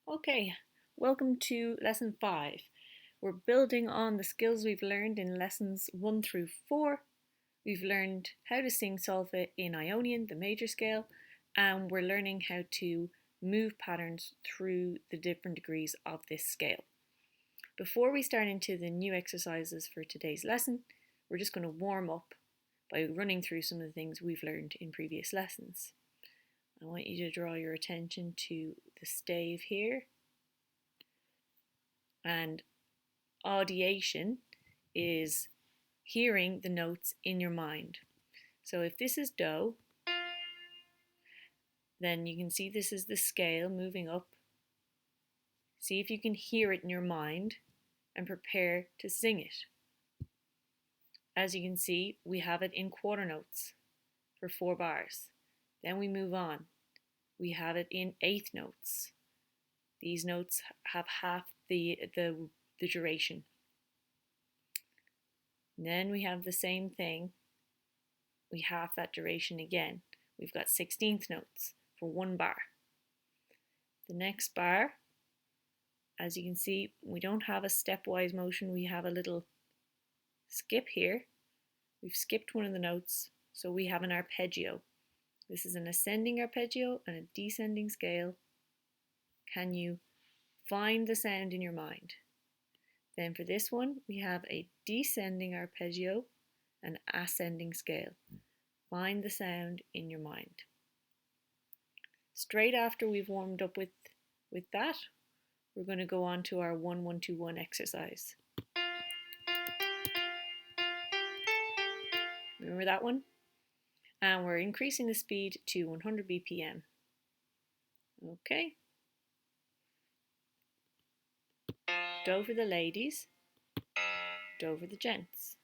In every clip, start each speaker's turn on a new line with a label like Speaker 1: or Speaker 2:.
Speaker 1: Okay, welcome to lesson 5. We're building on the skills we've learned in lessons 1 through 4. We've learned how to sing Solfa in Ionian, the major scale, and we're learning how to move patterns through the different degrees of this scale. Before we start into the new exercises for today's lesson, we're just going to warm up by running through some of the things we've learned in previous lessons. I want you to draw your attention to the stave here. And audiation is hearing the notes in your mind. So if this is Do, then you can see this is the scale moving up. See if you can hear it in your mind and prepare to sing it. As you can see, we have it in quarter notes for 4 bars. Then we move on. We have it in eighth notes. These notes have half the duration. And then we have the same thing. We half that duration again. We've got 16th notes for 1 bar. The next bar, as you can see, we don't have a stepwise motion. We have a little skip here. We've skipped one of the notes, so we have an arpeggio. This is an ascending arpeggio and a descending scale. Can you find the sound in your mind? Then for this one, we have a descending arpeggio and ascending scale. Find the sound in your mind. Straight after we've warmed up with that, we're going to go on to our 1-1-2-1 exercise. Remember that one? And we're increasing the speed to 100 BPM. Okay. Do for the ladies, Do for the gents.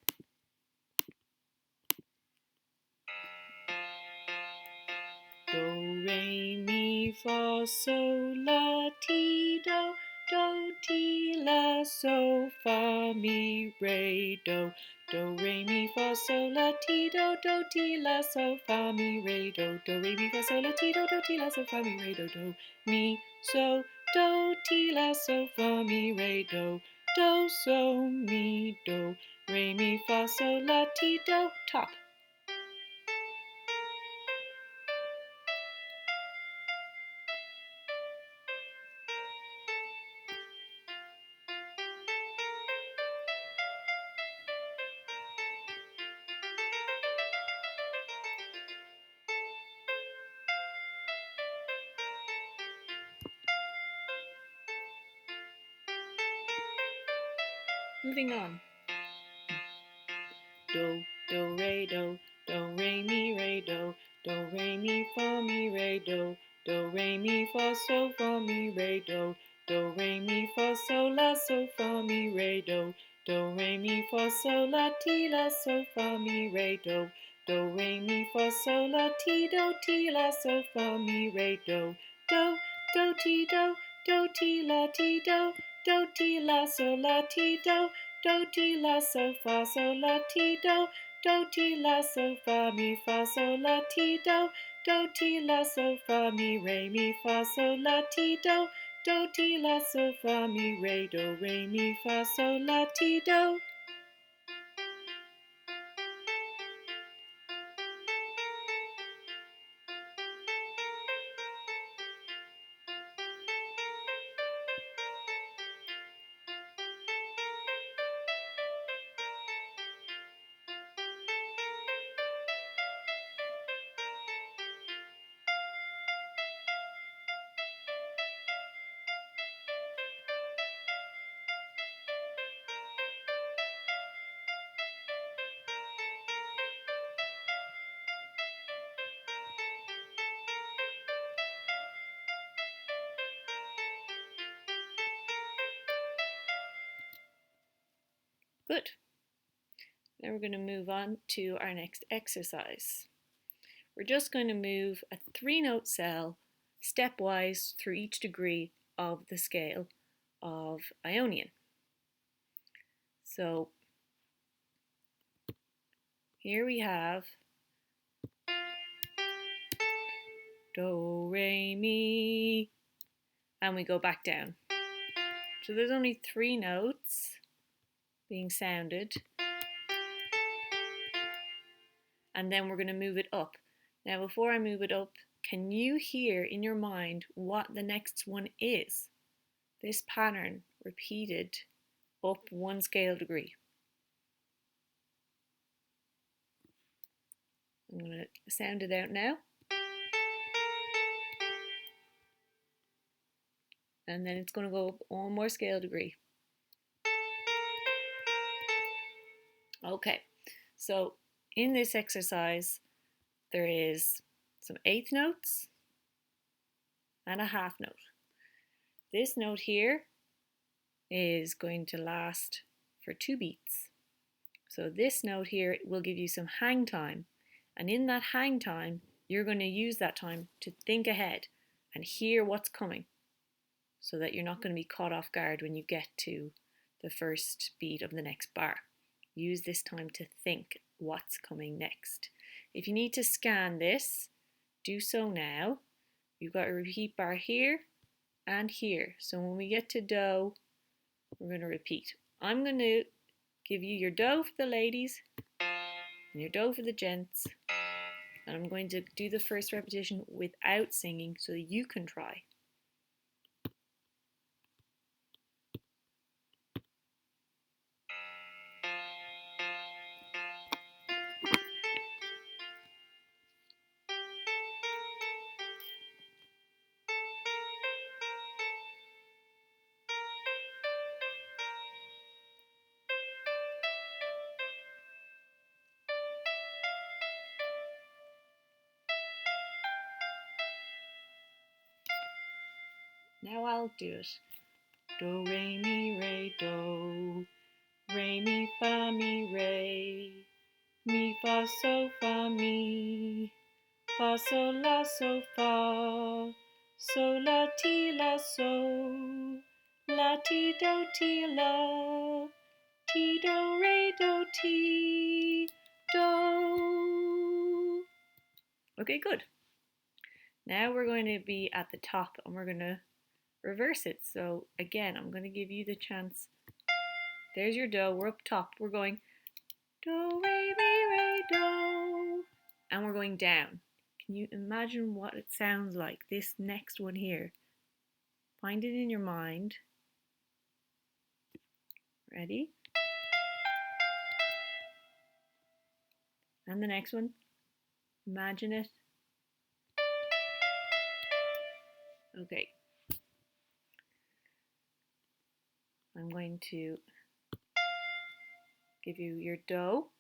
Speaker 1: Do, re, mi, fa, sol, la, ti, do. Do, ti, la, so, fa, mi, re, do. Do, re, mi, fa, sol, la, ti, do. Do, ti, la, so, fa, mi, re, do. Do, re, mi, fa, sol, la, ti, do. Do, ti, la, so, fa, mi, re, do. Do, mi, so, do, ti, la, so, fa, mi, re, do. Do, so, mi, do. Re, mi, fa, sol, la, ti, do. Top. Moving on. Do, do, re, do. Do, re, mi, re, do. Do, re, mi, fa, mi, re, do. Do, re, mi, fa, so, fa, mi, re, do. Do, re, mi, fa, sol, la, so, fa, mi, re, do. Do, re, mi, fa, sol, la, ti, la, so, fa, mi, re, do. Do, re, mi, fa, sol, la, ti, la, so, fa, mi, re, do. Do, do, ti, do. Do, ti, la, ti, do. Do, ti, la, so, la, ti, do. Do, ti, la, so, fa, sol, la, ti, do. Do, ti, la, so, fa, mi, fa, sol, la, ti, do. Do, ti, la, so, fa, mi, re, mi, fa, sol, la, ti, do. Do, ti, la, so, fa, mi, re, do, re, mi, fa, sol, la, ti, do. Good. Now we're going to move on to our next exercise. We're just going to move a 3-note cell stepwise through each degree of the scale of Ionian. So here we have Do, re, mi, and we go back down. So there's only 3 notes being sounded, and then we're going to move it up. Now before I move it up, can you hear in your mind what the next one is? This pattern repeated up 1 scale degree. I'm going to sound it out now. And then it's going to go up 1 more scale degree. Okay, so in this exercise, there is some eighth notes and a half note. This note here is going to last for 2 beats. So this note here will give you some hang time. And in that hang time, you're going to use that time to think ahead and hear what's coming, so that you're not going to be caught off guard when you get to the first beat of the next bar. Use this time to think what's coming next. If you need to scan this, do so now. You've got a repeat bar here and here. So when we get to do, we're going to repeat. I'm going to give you your do for the ladies and your do for the gents. And I'm going to do the first repetition without singing so that you can try. Now I'll do it. Do, re, mi, fa, mi, re, mi, fa, so, fa, mi, fa, sol, la, so, la, ti, do, re, do, ti, do. Okay, good. Now we're going to be at the top and we're going to reverse it. So again, I'm going to give you the chance. There's your do. We're up top. We're going do, re, mi, re, do. And we're going down. Can you imagine what it sounds like? This next one here. Find it in your mind. Ready? And the next one. Imagine it. Okay. I'm going to give you your do.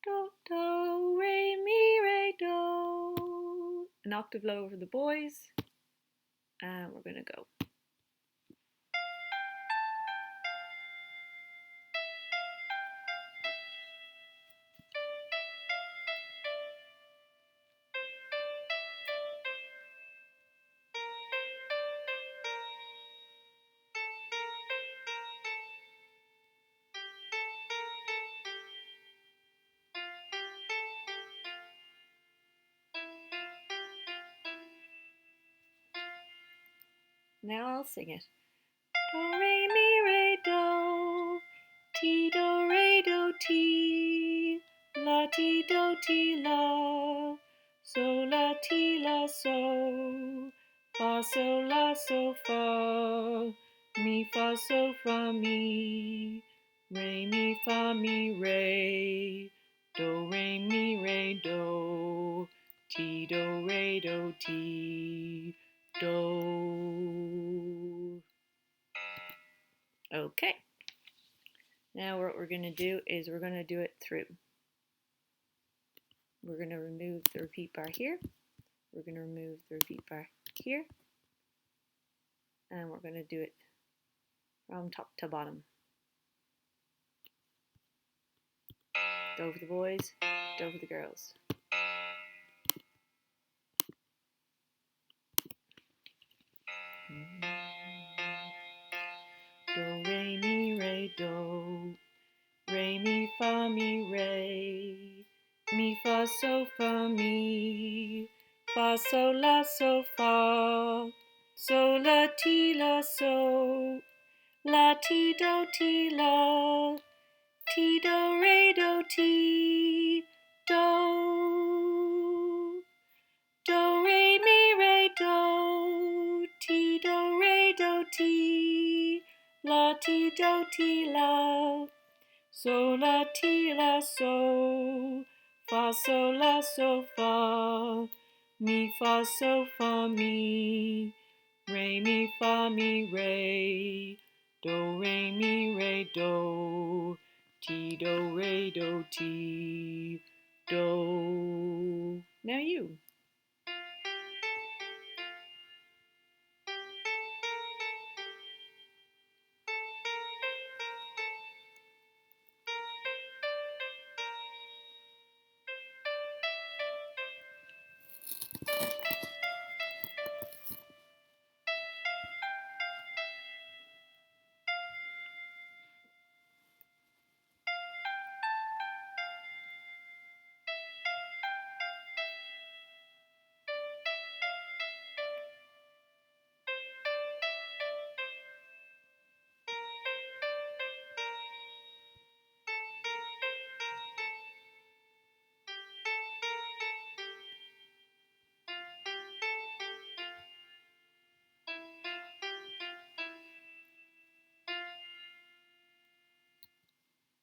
Speaker 1: Do, re, mi, re, do. An octave lower for the boys. And we're going to go. Now I'll sing it. Do, re, mi, re, do. Ti, do, re, do, ti. La, ti, do, ti, la. So, la, ti, la, so. Fa, so, fa. Mi, fa, so, fa, mi. Re, mi, fa, mi, re. Do, re, mi, re, do. Ti, do, re, do, ti. Do. Okay. Now what we're going to do is we're going to do it through. We're going to remove the repeat bar here. We're going to remove the repeat bar here. And we're going to do it from top to bottom. Do for the boys, do for the girls. Do, re, mi, re, do. Re, mi, fa, mi, re. Mi, fa, so, fa, mi. Fa, sol, la, so, fa. so la ti la so, la ti do re do ti do, do re mi re do ti, la ti do ti la, so la ti la so, fa fa, mi fa mi re, do, do ti, do. Now you.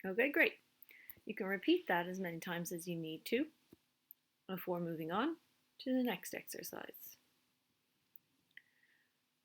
Speaker 1: Okay, great. You can repeat that as many times as you need to before moving on to the next exercise.